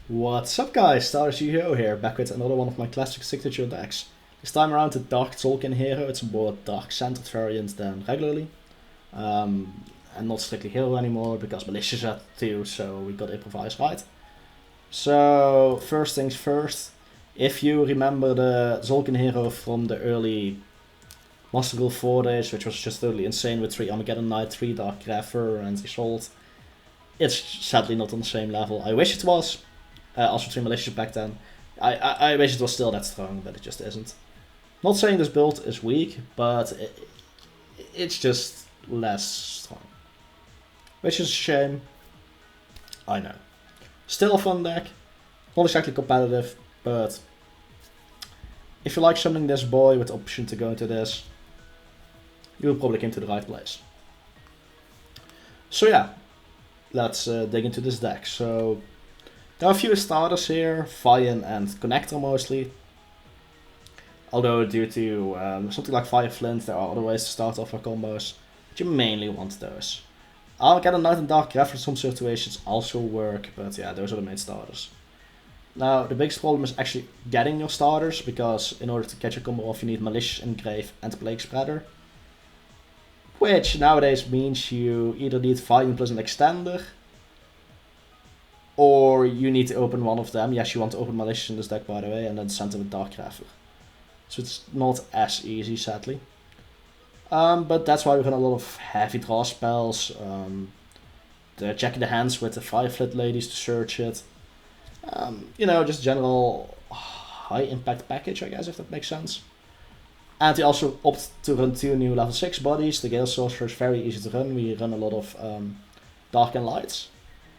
What's up guys, Hero here, back with another one of my classic signature decks. This time around the Dark Tzolkin Hero. It's a more dark centered variant than regularly. And not strictly hero anymore because Malicious at 2, so we got Improvise right. So first things first, if you remember the Tzolkin Hero from the early Master Rule 4 days, which was just totally insane with 3 Armageddon Knight, 3 Dark Grapher and Assault, it's sadly not on the same level. I wish it was. Also 3 Malicious back then. I wish it was still that strong, but it just isn't. Not saying this build is weak, but it's just less strong. Which is a shame. I know. Still a fun deck. Not exactly competitive, but if you like summoning this boy with the option to go into this, you'll probably come to the right place. So yeah, let's dig into this deck. So there are a few starters here, Vian and Connector mostly. Although due to something like Fire Flint, there are other ways to start off our combos, but you mainly want those. Armageddon Knight and Dark Graph in some situations also work, but yeah, those are the main starters. Now, the biggest problem is actually getting your starters, because in order to catch a combo off you need Malicious Engrave and Plague Spreader. Which nowadays means you either need Vian plus an Extender, or you need to open one of them. Yes, you want to open Malicious in this deck by the way, and then send them with Dark Grapher. So it's not as easy, sadly. But that's why we run a lot of heavy draw spells. The checking the hands with the Fireflit ladies to search it. You know, just general high impact package, I guess, if that makes sense. And we also opt to run 2 new level 6 bodies. The Gale Sorcerer is very easy to run. We run a lot of Dark and Lights.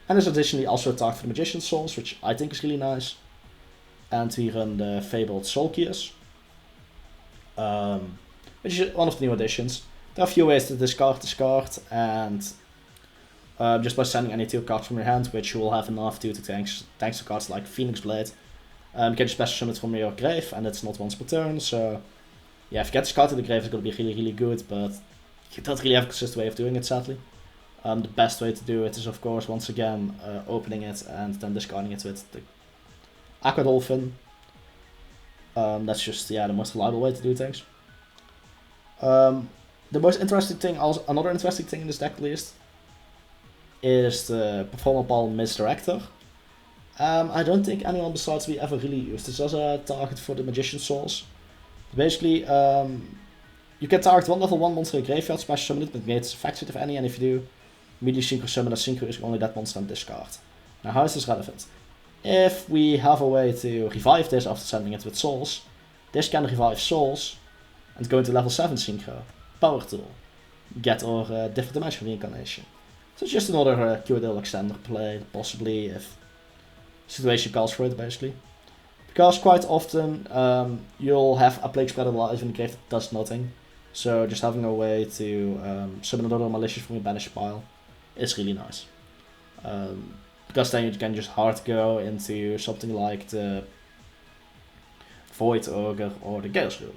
And there's additionally also a target for the Magician's Souls, which I think is really nice. And we run the Fabled Tzolkius, which is one of the new additions. There are a few ways to discard, and just by sending any 2 cards from your hand, which you will have enough to thanks to cards like Phoenix Blade. You can just special summon it from your grave, and it's not once per turn, so yeah, if you get this card to the grave, it's going to be really, really good, but you don't really have a consistent way of doing it, sadly. The best way to do it is, of course, once again, opening it and then discarding it with the Aqua Dolphin. That's just, yeah, the most reliable way to do things. The most interesting thing, also another interesting thing in this deck at least, is the Performer Ball Misdirector. I don't think anyone besides me ever really used this as a target for the Magician's Souls. Basically, you can target one level 1 monster in your graveyard, special summon it, but negates effects if any, and if you do, immediately synchro summon a synchro is only that monster and discard. Now, how is this relevant? If we have a way to revive this after sending it with souls, this can revive souls and go into level 7 synchro. Power tool. Get our different dimension reincarnation. So it's just another QDL extender play, possibly if situation calls for it, basically. Because quite often you'll have a Plague Spreader live in the grave that does nothing. So just having a way to summon another Malicious from your banished pile is really nice. Because then you can just hard go into something like the Void Ogre or the Chaos Ruler.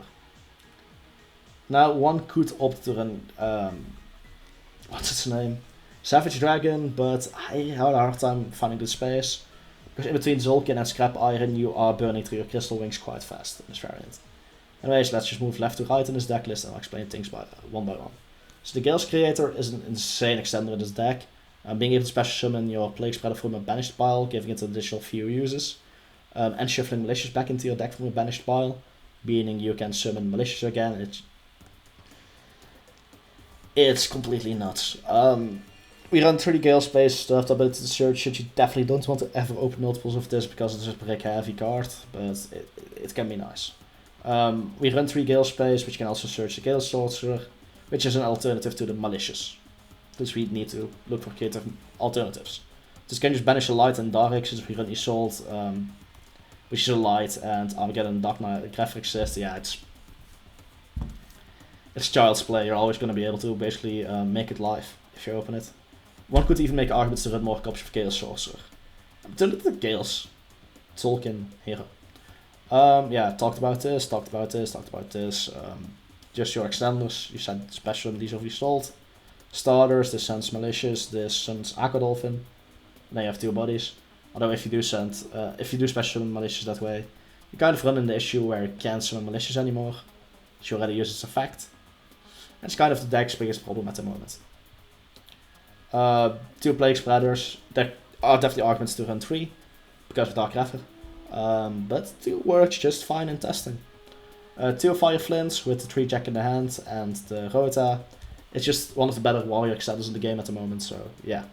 Now one could opt to run, what's its name? Savage Dragon, but I had a hard time finding the space. Because in between Tzolkin and Scrap Iron you are burning through your Crystal Wings quite fast in this variant. Anyways, let's just move left to right in this deck list and I'll explain things one by one. So the Gale's Creator is an insane extender in this deck. Being able to special summon your Plague Spreader from a banished pile, giving it an additional few uses. And shuffling Malicious back into your deck from a banished pile, meaning you can summon Malicious again. It's completely nuts. We run 3 Gale Space stuff, the ability to search it. You definitely don't want to ever open multiples of this because it's a brick heavy card, but it can be nice. We run 3 Gale Space, which can also search the Gale Sorcerer, which is an alternative to the Malicious. Because we need to look for creative alternatives. This can just banish a light and dark, since we run Assault, which is a light, and Armageddon Dark Knight Graphic Assist. Yeah, it's child's play. You're always going to be able to basically make it live if you open it. One could even make arguments to run more copies of Gale Sorcerer. But look at the Gale's Tzolkin Hero. Yeah, talked about this. Just your extenders. You send special these of Assault. Starters, this sends Malicious, this sends Aqua Dolphin. Then you have 2 bodies. Although if you do special summon malicious that way, you kind of run into the issue where you can't summon malicious anymore. She already uses its effect. And it's kind of the deck's biggest problem at the moment. 2 Plague Spreaders, there are definitely arguments to run 3 because of Dark Refer. But 2 works just fine in testing. 2 Fire Flints with the 3 Jack in the hand and the Rota. It's just one of the better warrior setters in the game at the moment, so yeah.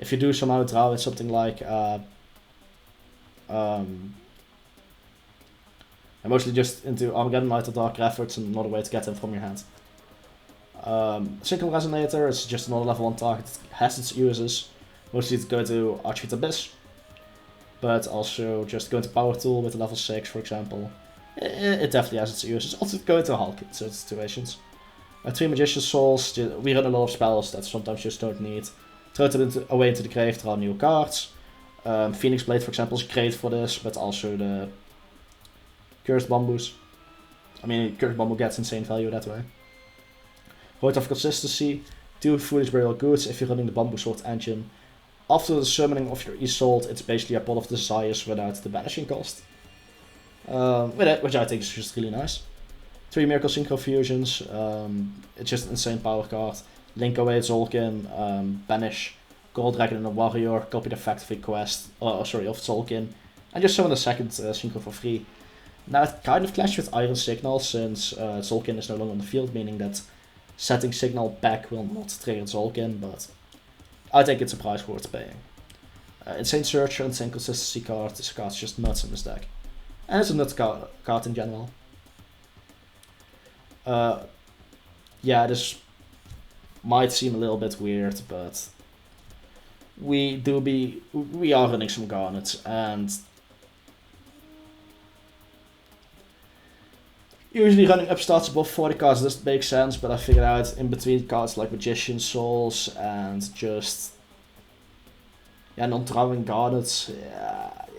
If you do somehow draw with something like I'm mostly just into Armageddon Knight or Dark Refer, it's another way to get them from your hand. Synchron Resonator is just another level 1 target, it has its uses. Mostly to go to Archfleet Abyss, but also just go into Power Tool with a level 6 for example. It definitely has its uses. Also go into Hulk in certain situations. 3 Magician's Souls, we run a lot of spells that sometimes just don't need. Throw them away into the grave, draw new cards. Phoenix Blade for example is great for this, but also the Cursed Bamboos. I mean, Cursed Bamboo gets insane value that way. Void of Consistency, 2 Foolish Burial Goods if you're running the Bamboo Sword engine. After the summoning of your Isolde, it's basically a Pot of Desires without the banishing cost. Which I think is just really nice. 3 Miracle Synchro Fusions, it's just an insane power card. Link away Tzolkin, banish Gold Dragon and a Warrior, copy the effect of a quest, of Tzolkin, and just summon the second Synchro for free. Now it kind of clashes with Iron Signal since Tzolkin is no longer on the field, meaning that setting Signal back will not trigger Tzolkin, but I think it's a price worth paying. Insane Searcher, Insane Consistency card, this card's just nuts in this deck. And it's a nuts card in general. Yeah, this might seem a little bit weird, but we are running some Garnets, and usually running upstarts above 40 cards doesn't make sense, but I figured out in between cards like Magician's Souls and just non-drawing Garnets,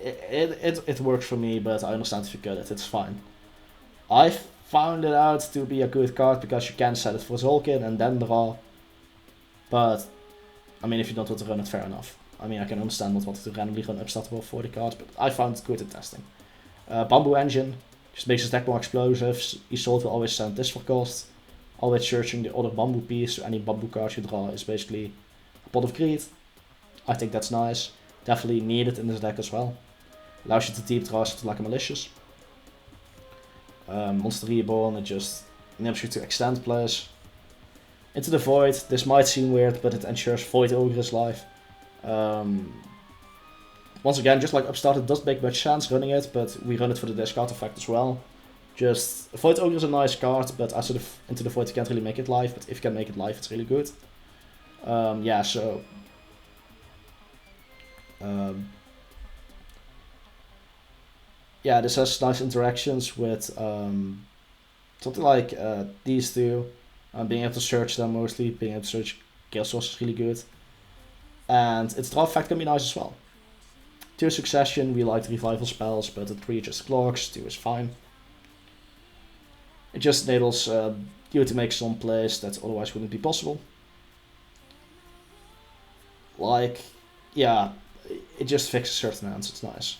it works for me, but I understand if you cut it, it's fine. I found it out to be a good card because you can set it for Tzolkin and then draw, but I mean if you don't want to run it, fair enough. I mean I can understand not wanting to randomly run upstart above 40 cards, but I found it good in testing. Bamboo Engine just makes his deck more explosive. Isolde will always send this for cost, always searching the other bamboo piece, so any bamboo card you draw is basically a Pot of Greed. I think that's nice, definitely needed in this deck as well. Allows you to deep draw something like a Malicious. Monster Reborn, it just enables you to extend plays. Into the Void, this might seem weird, but it ensures Void Ogre is live. Once again, just like Upstart, it doesn't make much sense running it, but we run it for the discard effect as well. Just, Void Ogre is a nice card, but as Into the Void you can't really make it live, but if you can make it live, it's really good. Yeah, so... yeah, this has nice interactions with something like these two. Being able to search them mostly, being able to search Gale Source is really good. And its draw effect can be nice as well. 2 Succession, we like the revival spells, but the 3 just clogs, 2 is fine. It just enables you to make some plays that otherwise wouldn't be possible. Like, yeah, it just fixes certain hands, it's nice.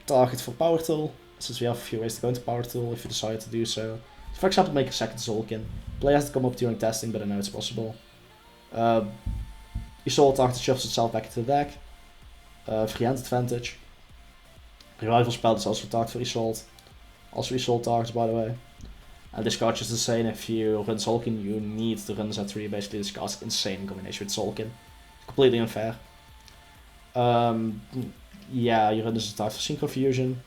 Target for Power Tool, since we have a few ways to go into Power Tool if you decide to do so. For example, make a second Tzolkin. Play has to come up during testing, but I know it's possible. Isolde target shoves itself back into the deck. Free hand advantage. Revival spell is also target for Isolde. Also Isolde targets, by the way. And this card is just insane. If you run Tzolkin, you need to run Z3. Basically, this card's insane in combination with Tzolkin. Completely unfair. Yeah, you run this as a target for Synchro Fusion.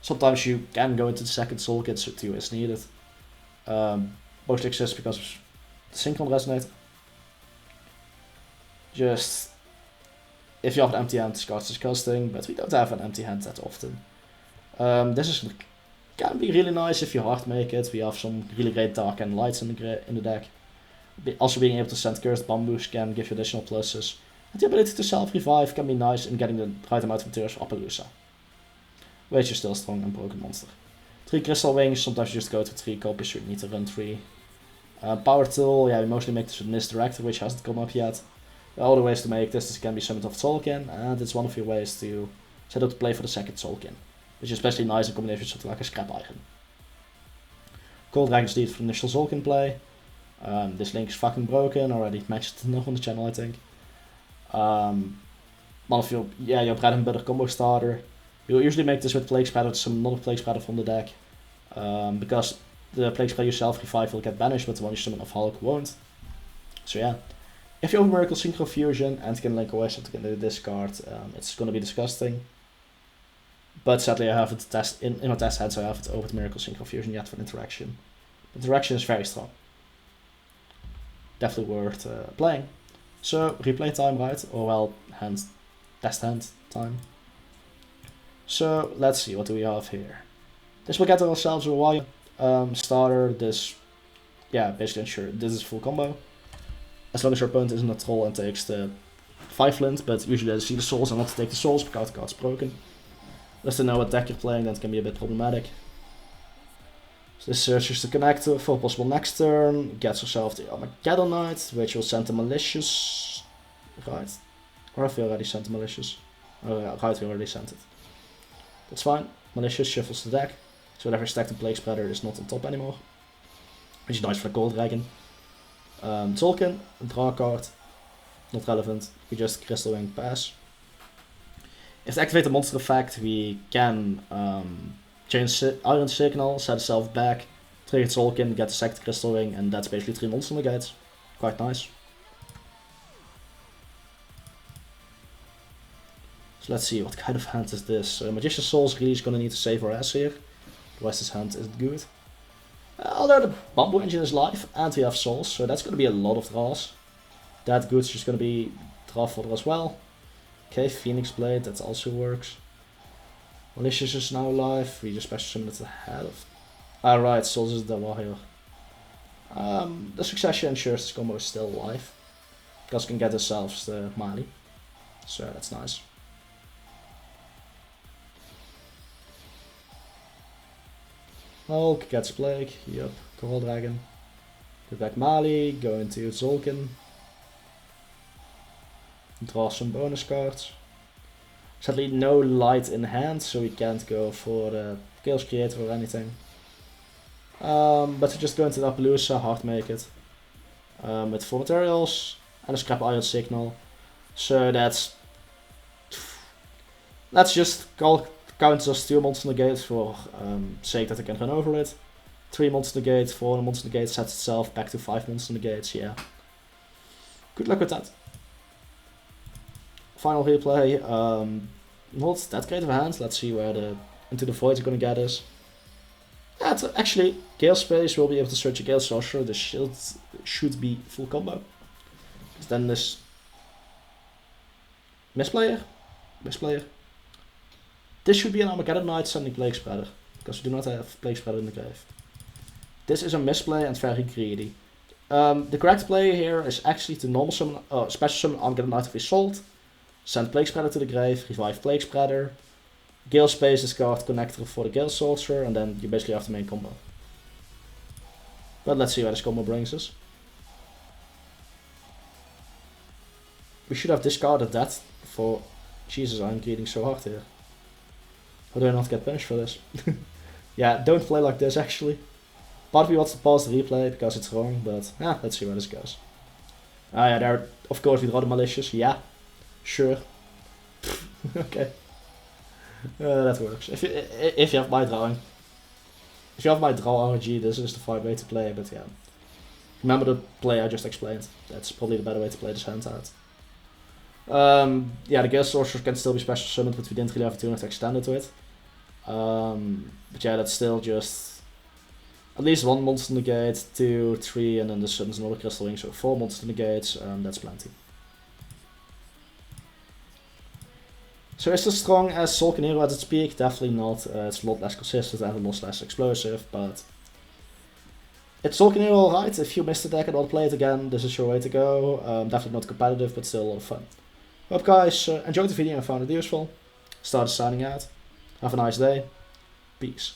Sometimes you can go into the second Tzolkin, so 2 is needed. Mostly exists because of the Synchron Resonator. Just, if you have an empty hand, this card's disgusting, but we don't have an empty hand that often. This can be really nice if you hard make it. We have some really great dark and lights in the deck. Also being able to send Cursed Bamboos can give you additional pluses. And the ability to self-revive can be nice in getting the right amount of materials for Appaloosa. Which is still strong and broken monster. 3 Crystal Wings, sometimes you just go to 3 copies, so you need to run 3. Power Tool, yeah, we mostly make this with Misdirector, which hasn't come up yet. There are other ways to make this. This can be summoned off Tzolkin, and it's one of your ways to set up to play for the second Tzolkin, which is especially nice in combination with something like a Scrap Iron. Gold Dragon's Deed for the initial Tzolkin play. This link is fucking broken, already mentioned it enough on the channel, I think. One of your bread and butter combo starter. You'll usually make this with Plague Spreader to summon another Plague Spreader from the deck. Because the Plague Spreader yourself revive will get banished, but the one you summon off Hulk won't. So yeah. If you open Miracle Synchro Fusion and can link a wizard to the discard, it's gonna be disgusting. But sadly I haven't tested in my test head, so I haven't opened Miracle Synchro Fusion yet for interaction. Interaction is very strong. Definitely worth playing. So, replay time, right? Or well, test hand time. So, let's see, what do we have here? This will get ourselves a while starter. This, yeah, basically ensure this is full combo. As long as your opponent isn't a troll and takes the 5 flint, but usually they see the souls and not to take the souls because the card's broken. Unless they know what deck you're playing, then it can be a bit problematic. So this searches the connector for a possible next turn, gets herself the Armageddon Knight, which will send the Malicious. Right. Or have we already sent the Malicious? Oh, right, we already sent it. That's fine. Malicious shuffles the deck, so whatever stacked in Plague Spreader is not on top anymore. Which is nice for the Gold Dragon. Tzolkin, a draw card. Not relevant, we just Crystal Wing pass. If to activate the monster effect, we can change Iron Signal, set itself back, trigger Tzolkin, get the second Crystal Ring, and that's basically 3 monster negates. Quite nice. So let's see, what kind of hand is this? Magician's Soul is really gonna need to save our ass here. Otherwise this hand isn't good. Although the Bamboo Engine is live, and we have Souls, so that's gonna be a lot of draws. That good's just gonna be draw fodder as well. Okay, Phoenix Blade, that also works. Malicious is now live, we just special summon it ahead of. Alright, Souls is the warrior. The Succession ensures this combo is still alive. Because we can get ourselves the Mali. So that's nice. Hulk gets Plague, yep, Coral Dragon. Get back Mali, go into Tzolkin. Draw some bonus cards. Sadly no light in hand, so we can't go for the Chaos Creator or anything. But we just go into the Appaloosa, hard make it. With 4 materials and a Scrap Iron Signal. So that's just count as 2 monster negates for sake that I can run over it. 3 monster negates, 4 monster negates sets itself back to 5 monster negates, yeah. Good luck with that. Final replay, not that great of a hand. Let's see where the Into the Void is going to get us. Yeah, it's actually, Gale Space will be able to search a Gale Sorcerer. The shield should be full combo. Because then this Misplayer. This should be an Armageddon Knight sending Plague Spreader. Because we do not have Plague Spreader in the grave. This is a misplay and very greedy. The correct play here is actually to normal summon, special summon Armageddon Knight of Assault. Send Plague Spreader to the grave, revive Plague Spreader. Gale Space discard connector for the Gale Sorcerer, and then you basically have the main combo. But let's see where this combo brings us. We should have discarded that for... Jesus, I'm greeting so hard here. How do I not get punished for this? Yeah, don't play like this actually. Part of me wants to pause the replay because it's wrong, but yeah, let's see where this goes. Ah yeah, there, of course we draw the Malicious, yeah. Sure. Okay. That works. If you have my drawing. If you have my draw RNG, this is the fine way to play, but yeah. Remember the play I just explained. That's probably the better way to play this hand out. Yeah, the Gale Sorcerer can still be special summoned, but we didn't really have a turn to extend it to it. But yeah, that's still just at least 1 monster negate, 2, 3, and then the summons another Crystal Ring, so 4 monster negates, that's plenty. So is this strong as Tzolkin Hero at its peak? Definitely not. It's a lot less consistent and a lot less explosive, but it's Tzolkin Hero alright. If you missed the deck and want to play it again, this is your way to go. Definitely not competitive, but still a lot of fun. Hope guys enjoyed the video and found it useful. Started signing out. Have a nice day. Peace.